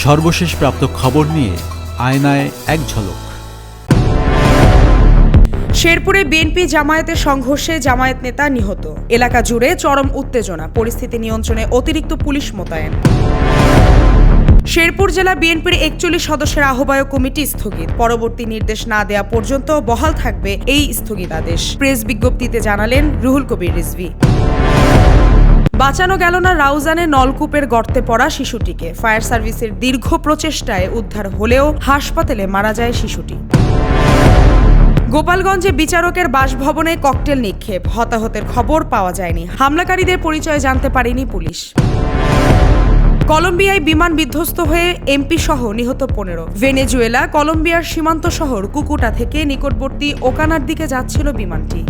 সর্বশেষ প্রাপ্ত খবর নিয়ে আয়নায় এক ঝলক। শেরপুরে বিএনপি জামায়াতের সংঘর্ষে জামায়াত নেতা নিহত। এলাকা জুড়ে চরম উত্তেজনা, পরিস্থিতি নিয়ন্ত্রণে অতিরিক্ত পুলিশ মোতায়েন। শেরপুর জেলা বিএনপির 41 সদস্যের আহ্বায়ক কমিটি স্থগিত। পরবর্তী নির্দেশ না দেয়া পর্যন্ত বহাল থাকবে এই স্থগিতাদেশ। প্রেস বিজ্ঞপ্তিতে জানালেন রুহুল কবির রিজভী। বাঁচানো গেল না রাউজানে নলকূপের গর্তে পড়া শিশুটিকে। ফায়ার সার্ভিসের দীর্ঘ প্রচেষ্টায় উদ্ধার হলেও হাসপাতালে মারা যায় শিশুটি। গোপালগঞ্জে বিচারকের বাসভবনে ককটেল নিক্ষেপ, হতাহতের খবর পাওয়া যায়নি। হামলাকারীদের পরিচয় জানতে পারেনি পুলিশ। কলম্বিয়ায় বিমান বিধ্বস্ত হয়ে এমপি সহ নিহত 15। ভেনেজুয়েলা কলম্বিয়ার সীমান্ত শহর কুকুটা থেকে নিকটবর্তী ওকানার দিকে যাচ্ছিল বিমানটি।